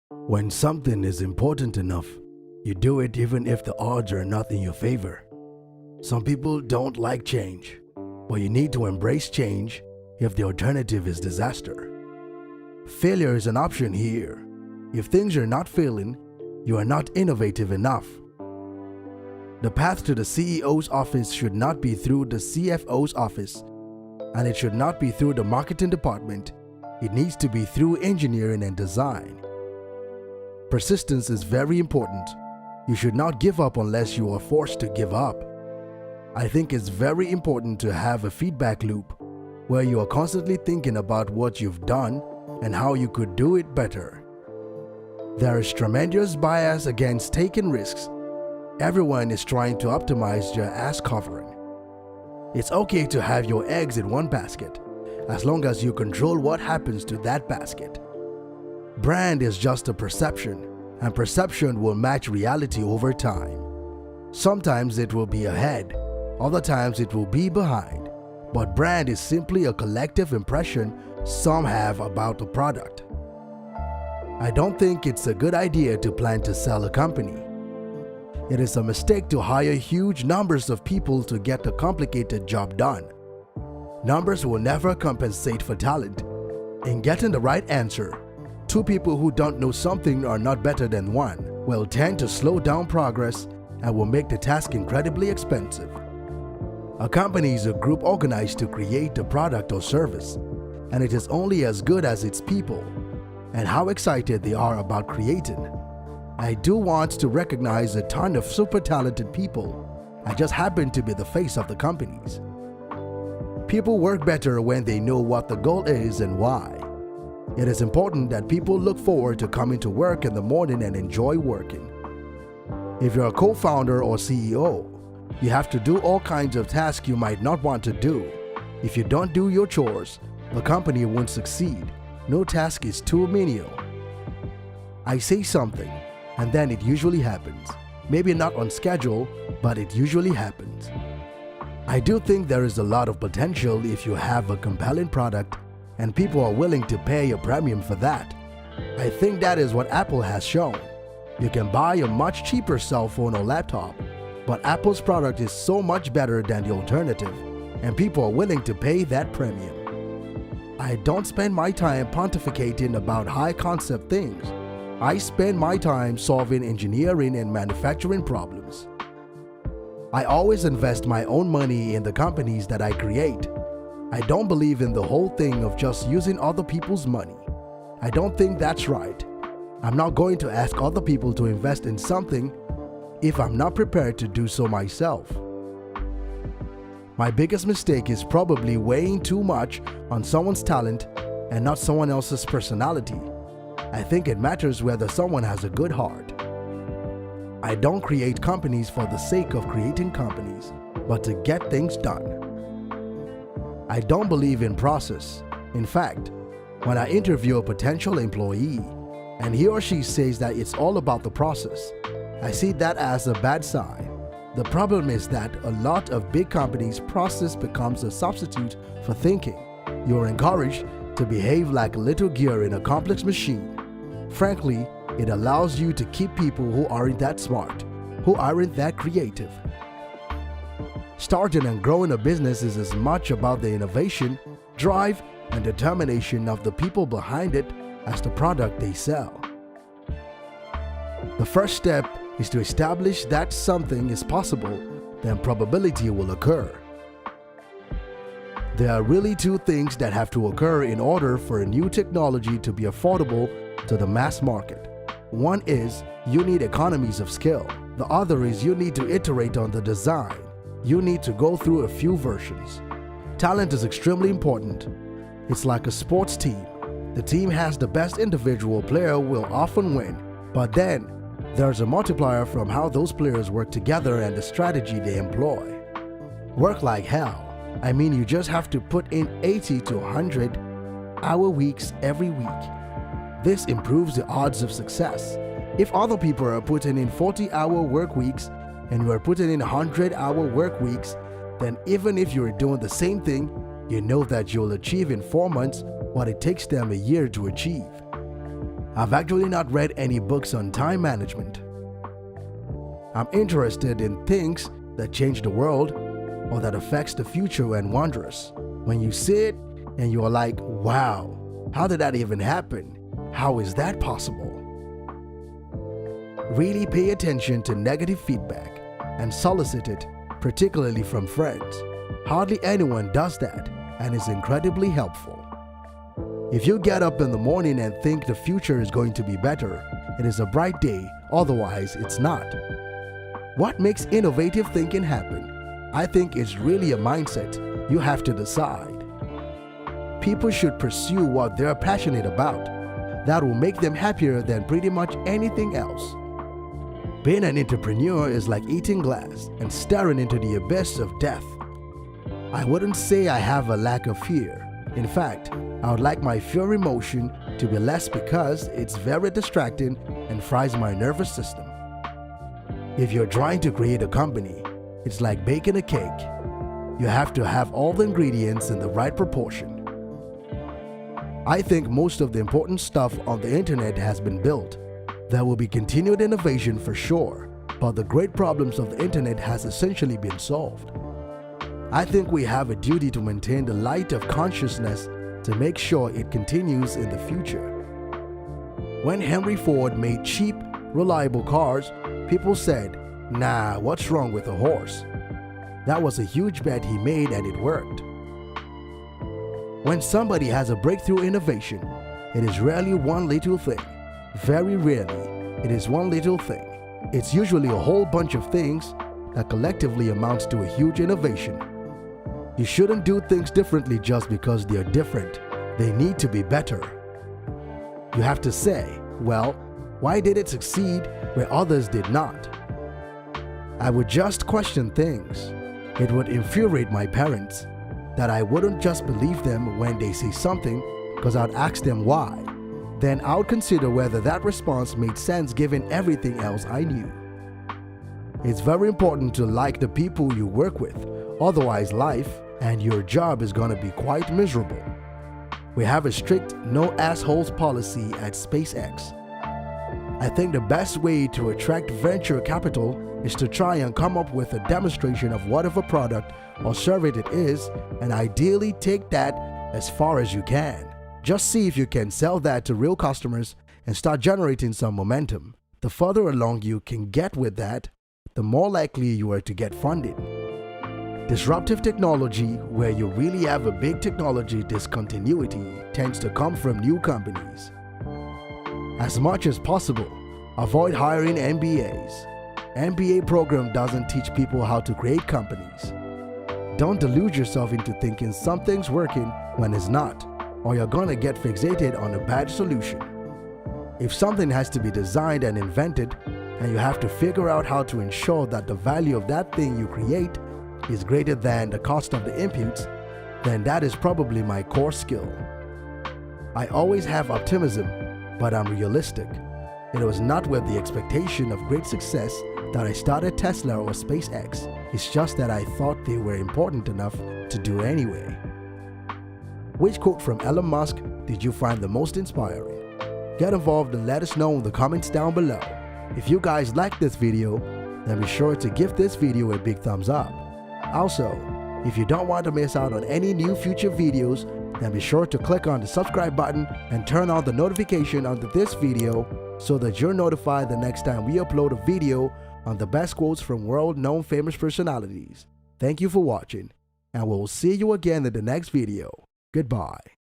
When something is important enough, you do it even if the odds are not in your favor. Some people don't like change, but you need to embrace change if the alternative is disaster. Failure is an option here. If things are not failing, you are not innovative enough. The path to the CEO's office should not be through the CFO's office, and it should not be through the marketing department. It needs to be through engineering and design. Persistence is very important. You should not give up unless you are forced to give up. I think it's very important to have a feedback loop where you are constantly thinking about what you've done and how you could do it better. There is tremendous bias against taking risks. Everyone is trying to optimize their ass covering. It's okay to have your eggs in one basket, as long as you control what happens to that basket. Brand is just a perception, and perception will match reality over time. Sometimes it will be ahead, other times it will be behind, but brand is simply a collective impression some have about a product. I don't think it's a good idea to plan to sell a company. It is a mistake to hire huge numbers of people to get a complicated job done. Numbers will never compensate for talent. In getting the right answer, two people who don't know something are not better than one will tend to slow down progress and will make the task incredibly expensive. A company is a group organized to create a product or service, and it is only as good as its people and how excited they are about creating. I do want to recognize a ton of super talented people. I just happen to be the face of the companies. People work better when they know what the goal is and why. It is important that people look forward to coming to work in the morning and enjoy working. If you're a co-founder or CEO, you have to do all kinds of tasks you might not want to do. If you don't do your chores, the company won't succeed. No task is too menial. I say something, and then it usually happens. Maybe not on schedule, but it usually happens. I do think there is a lot of potential if you have a compelling product and people are willing to pay a premium for that. I think that is what Apple has shown. You can buy a much cheaper cell phone or laptop, but Apple's product is so much better than the alternative, and people are willing to pay that premium. I don't spend my time pontificating about high concept things. I spend my time solving engineering and manufacturing problems. I always invest my own money in the companies that I create. I don't believe in the whole thing of just using other people's money. I don't think that's right. I'm not going to ask other people to invest in something if I'm not prepared to do so myself. My biggest mistake is probably weighing too much on someone's talent and not someone else's personality. I think it matters whether someone has a good heart. I don't create companies for the sake of creating companies, but to get things done. I don't believe in process. In fact, when I interview a potential employee and he or she says that it's all about the process, I see that as a bad sign. The problem is that a lot of big companies' process becomes a substitute for thinking. You're encouraged to behave like a little gear in a complex machine. Frankly, it allows you to keep people who aren't that smart, who aren't that creative. Starting and growing a business is as much about the innovation, drive, and determination of the people behind it as the product they sell. The first step is to establish that something is possible, then probability will occur. There are really two things that have to occur in order for a new technology to be affordable to the mass market. One is you need economies of scale. The other is you need to iterate on the design. You need to go through a few versions. Talent is extremely important. It's like a sports team. The team has the best individual player will often win, but then there's a multiplier from how those players work together and the strategy they employ. Work like hell. I mean, you just have to put in 80 to 100 hour weeks every week. This improves the odds of success. If other people are putting in 40-hour work weeks and you are putting in 100-hour work weeks, then even if you're doing the same thing, you know that you'll achieve in 4 months what it takes them a year to achieve. I've actually not read any books on time management. I'm interested in things that change the world or that affects the future and wondrous. When you see it and you are like, wow, how did that even happen? How is that possible? Really pay attention to negative feedback and solicit it, particularly from friends. Hardly anyone does that and is incredibly helpful. If you get up in the morning and think the future is going to be better, it is a bright day, otherwise it's not. What makes innovative thinking happen? I think it's really a mindset you have to decide. People should pursue what they're passionate about. That will make them happier than pretty much anything else. Being an entrepreneur is like eating glass and staring into the abyss of death. I wouldn't say I have a lack of fear. In fact, I would like my fear emotion to be less because it's very distracting and fries my nervous system. If you're trying to create a company, it's like baking a cake. You have to have all the ingredients in the right proportion. I think most of the important stuff on the internet has been built. There will be continued innovation for sure, but the great problems of the internet has essentially been solved. I think we have a duty to maintain the light of consciousness to make sure it continues in the future. When Henry Ford made cheap, reliable cars, people said, "Nah, what's wrong with a horse?" That was a huge bet he made and it worked. When somebody has a breakthrough innovation, it is rarely one little thing. Very rarely, it is one little thing. It's usually a whole bunch of things that collectively amounts to a huge innovation. You shouldn't do things differently just because they are different. They need to be better. You have to say, well, why did it succeed where others did not? I would just question things. It would infuriate my parents that I wouldn't just believe them when they say something because I'd ask them why. Then I would consider whether that response made sense given everything else I knew. It's very important to like the people you work with, otherwise life and your job is going to be quite miserable. We have a strict no assholes policy at SpaceX. I think the best way to attract venture capital is to try and come up with a demonstration of whatever product or service it is, and ideally take that as far as you can. Just see if you can sell that to real customers and start generating some momentum. The further along you can get with that, the more likely you are to get funding. Disruptive technology, where you really have a big technology discontinuity, tends to come from new companies. As much as possible, avoid hiring MBAs. MBA program doesn't teach people how to create companies. Don't delude yourself into thinking something's working when it's not, or you're gonna get fixated on a bad solution. If something has to be designed and invented, and you have to figure out how to ensure that the value of that thing you create is greater than the cost of the inputs, then that is probably my core skill. I always have optimism, but I'm realistic. It was not with the expectation of great success that I started Tesla or SpaceX. It's just that I thought they were important enough to do anyway. Which quote from Elon Musk did you find the most inspiring? Get involved and let us know in the comments down below. If you guys like this video, then be sure to give this video a big thumbs up. Also, if you don't want to miss out on any new future videos, then be sure to click on the subscribe button and turn on the notification under this video so that you're notified the next time we upload a video on the best quotes from world-known famous personalities. Thank you for watching, and we'll see you again in the next video. Goodbye.